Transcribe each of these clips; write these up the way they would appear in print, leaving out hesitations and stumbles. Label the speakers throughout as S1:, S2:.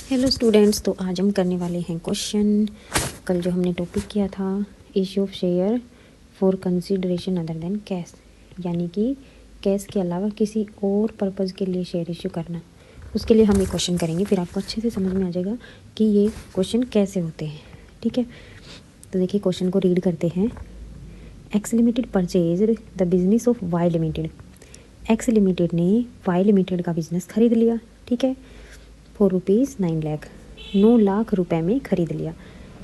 S1: Hello students, तो आज हम करने वाले हैं क्वेश्चन। कल जो हमने टॉपिक किया था issue of share for consideration other than cash, यानी कि कैश के अलावा किसी और पर्पज़ के लिए शेयर इश्यू करना, उसके लिए हम ये क्वेश्चन करेंगे। फिर आपको अच्छे से समझ में आ जाएगा कि ये क्वेश्चन कैसे होते हैं। ठीक है, तो देखिए क्वेश्चन को रीड करते हैं। X limited purchase the business of Y limited. X limited ने वाई लिमिटेड का बिजनेस खरीद लिया। ठीक है, ₹9 लाख, 9 लाख रुपए में खरीद लिया।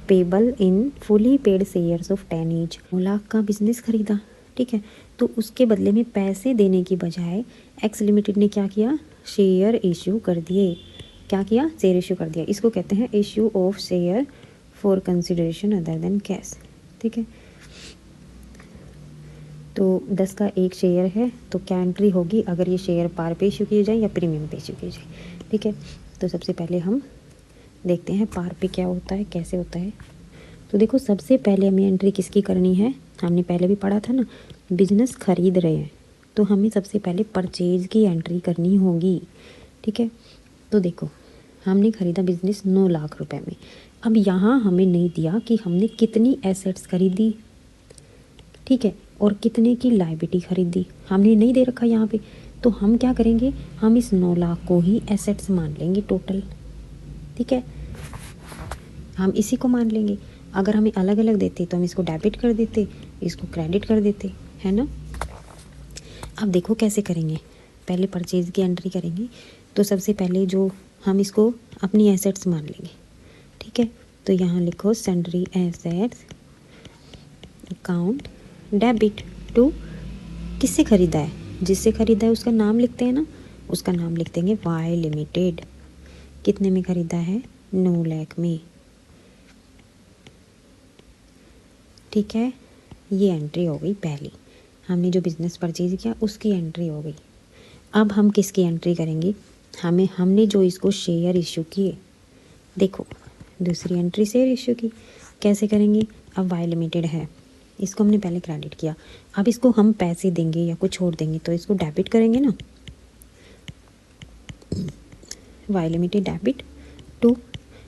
S1: Payable in fully paid shares of 10 each. 9 lakh का बिजनेस खरीदा। ठीक है, तो उसके बदले में पैसे देने की बजाय एक्स लिमिटेड ने क्या किया, शेयर इशू कर दिए। क्या किया, शेयर इशू कर दिया। इसको कहते हैं issue of share for consideration other than cash. ठीक है, तो 10 का एक शेयर है, तो क्या एंट्री होगी अगर ये शेयर पार पे इशू किए जाए या प्रीमियम पे इशू किए जाए। ठीक है, तो सबसे पहले हम देखते हैं पार पे क्या होता है, कैसे होता है। तो देखो सबसे पहले हमें एंट्री किसकी करनी है, हमने पहले भी पढ़ा था ना, बिजनेस खरीद रहे हैं तो हमें सबसे पहले परचेज की एंट्री करनी होगी। ठीक है, तो देखो हमने खरीदा बिजनेस 9 लाख रुपए में। अब यहाँ हमें नहीं दिया कि हमने कितनी एसेट्स खरीदी, ठीक है, और कितने की लायबिलिटी खरीदी, हमने नहीं दे रखा यहाँ पे। तो हम क्या करेंगे, हम इस 9 लाख को ही एसेट्स मान लेंगे टोटल। ठीक है, हम इसी को मान लेंगे। अगर हमें अलग अलग देते तो हम इसको डेबिट कर देते, इसको क्रेडिट कर देते, है ना। अब देखो कैसे करेंगे, पहले परचेज की एंट्री करेंगे। तो सबसे पहले जो हम इसको अपनी एसेट्स मान लेंगे। ठीक है, तो यहाँ लिखो sundry assets account debit to, किससे ख़रीदा है, जिससे ख़रीदा है उसका नाम लिखते हैं ना, उसका नाम लिख देंगे वाई लिमिटेड। कितने में ख़रीदा है, 9 लाख में। ठीक है, ये एंट्री हो गई पहली, हमने जो बिज़नेस परचेज किया उसकी एंट्री हो गई। अब हम किसकी एंट्री करेंगे, हमने जो इसको शेयर इशू किए, देखो दूसरी एंट्री शेयर इशू की। कैसे करेंगे, अब वाई लिमिटेड है, इसको हमने पहले क्रेडिट किया। अब इसको हम पैसे देंगे या कुछ छोड़ देंगे तो इसको डेबिट करेंगे ना, वाई लिमिटेड डेबिट टू।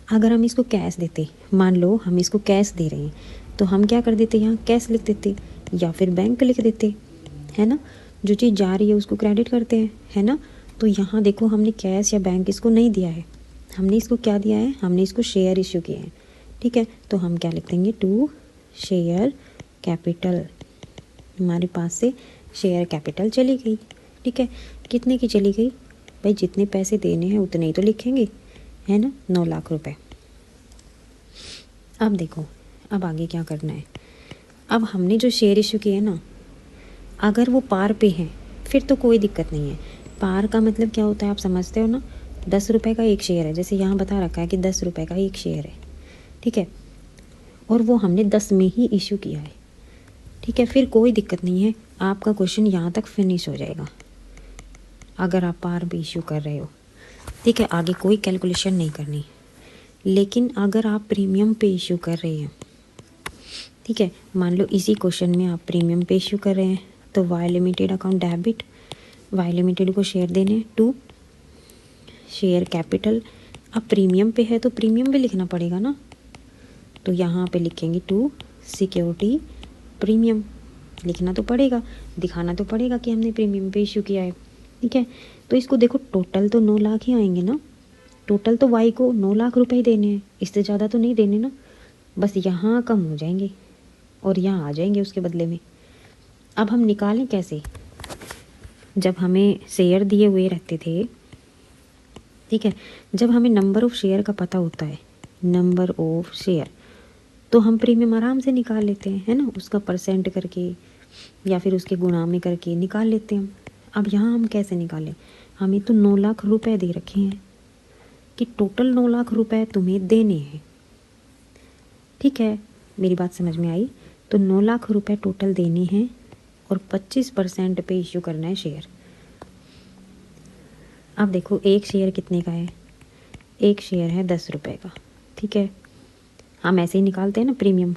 S1: अगर हम इसको कैश देते, मान लो हम इसको कैश दे रहे हैं, तो हम क्या कर देते, यहाँ कैश लिख देते या फिर बैंक लिख देते, है ना। जो चीज़ जा रही है उसको क्रेडिट करते हैं, है ना। तो यहाँ देखो हमने कैश या बैंक इसको नहीं दिया है, हमने इसको क्या दिया है, हमने इसको शेयर इशू किए हैं। ठीक है, तो हम क्या लिख देंगे, टू शेयर कैपिटल। हमारे पास से शेयर कैपिटल चली गई। ठीक है, कितने की चली गई भाई, जितने पैसे देने हैं उतने ही तो लिखेंगे, है ना, 9 लाख रुपए। अब देखो अब आगे क्या करना है। अब हमने जो शेयर इशू किए ना, अगर वो पार पे हैं फिर तो कोई दिक्कत नहीं है। पार का मतलब क्या होता है आप समझते हो ना, 10 रुपये का एक शेयर है, जैसे यहाँ बता रखा है कि 10 रुपये का एक शेयर है। ठीक है, और वो हमने 10 में ही इशू किया है। ठीक है, फिर कोई दिक्कत नहीं है, आपका क्वेश्चन यहाँ तक फिनिश हो जाएगा अगर आप पार भी इशू कर रहे हो। ठीक है, आगे कोई कैलकुलेशन नहीं करनी। लेकिन अगर आप प्रीमियम पे इशू कर रहे हैं, ठीक है, मान लो इसी क्वेश्चन में आप प्रीमियम पे इशू कर रहे हैं, तो Y limited account debit, Y limited को शेयर देने टू शेयर कैपिटल। अब प्रीमियम पे है तो प्रीमियम भी लिखना पड़ेगा ना, तो यहाँ पे लिखेंगे टू सिक्योरिटी प्रीमियम। लिखना तो पड़ेगा, दिखाना तो पड़ेगा कि हमने प्रीमियम पे इशू किया है। ठीक है, तो इसको देखो टोटल तो 9 लाख ही आएंगे ना, टोटल तो वाई को 9 लाख रुपए ही देने हैं, इससे ज़्यादा तो नहीं देने ना। बस यहाँ कम हो जाएंगे और यहाँ आ जाएंगे उसके बदले में। अब हम निकालें कैसे, जब हमें शेयर दिए हुए रहते थे, ठीक है, जब हमें नंबर ऑफ़ शेयर का पता होता है, नंबर ऑफ़ शेयर, तो हम प्रीमियम आराम से निकाल लेते हैं, है ना, उसका परसेंट करके या फिर उसके गुणा में करके निकाल लेते हैं हम। अब यहाँ हम कैसे निकालें, हमें तो 9 लाख रुपए दे रखे हैं कि टोटल 9 लाख रुपए तुम्हें देने हैं। ठीक है, मेरी बात समझ में आई। तो 9 लाख रुपए टोटल देने हैं और 25% पे इशू करना है शेयर। अब देखो एक शेयर कितने का है, एक शेयर है 10 रुपये का। ठीक है, हम ऐसे ही निकालते हैं ना प्रीमियम।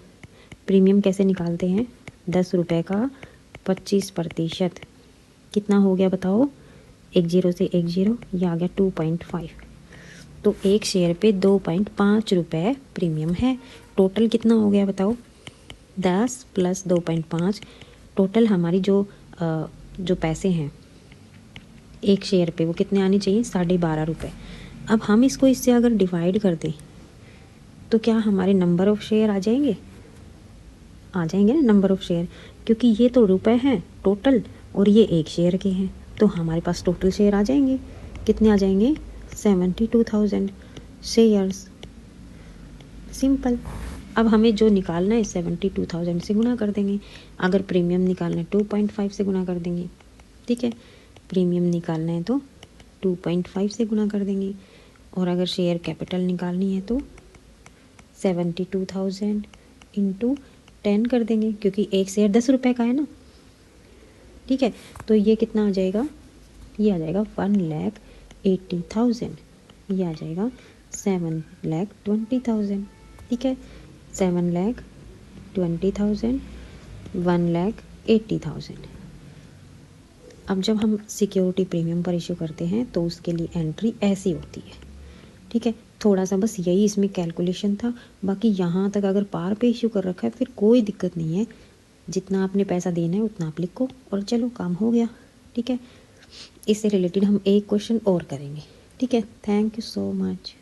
S1: प्रीमियम कैसे निकालते हैं, 10 रुपये का 25%, कितना हो गया बताओ, एक जीरो से एक जीरो, ये आ गया 2.5। तो एक शेयर पे 2.5 रुपये प्रीमियम है। टोटल कितना हो गया बताओ? 10 + 2.5, टोटल हमारी जो पैसे हैं एक शेयर पे वो कितने आने चाहिए? 12.5 रुपये। अब हम इसको इससे अगर डिवाइड कर दें तो क्या हमारे नंबर ऑफ़ शेयर आ जाएंगे? आ जाएंगे ना नंबर ऑफ़ शेयर, क्योंकि ये तो रुपए हैं टोटल और ये एक शेयर के हैं, तो हमारे पास टोटल शेयर आ जाएंगे। कितने आ जाएंगे? 72,000 शेयर्स। सिंपल। अब हमें जो निकालना है 72,000 से गुना कर देंगे। अगर प्रीमियम निकालना है 2.5 से गुना कर देंगे। ठीक है, प्रीमियम निकालना है तो 2.5 से गुना कर देंगे। और अगर शेयर कैपिटल निकालनी है तो 72,000 इंटू 10 कर देंगे, क्योंकि एक शेयर 10 रुपये का है ना। ठीक है, तो ये कितना आ जाएगा? ये आ जाएगा 1,80,000। ये आ जाएगा 7,20,000। ठीक है, 7,20,000, 1,80,000। अब जब हम सिक्योरिटी प्रीमियम पर इशू करते हैं तो उसके लिए एंट्री ऐसी होती है। ठीक है, थोड़ा सा बस यही इसमें कैलकुलेशन था। बाकी यहाँ तक अगर पार पे इशू कर रखा है फिर कोई दिक्कत नहीं है, जितना आपने पैसा देना है उतना आप लिखो और चलो काम हो गया। ठीक है, इससे रिलेटेड हम एक क्वेश्चन और करेंगे। ठीक है, थैंक यू सो मच।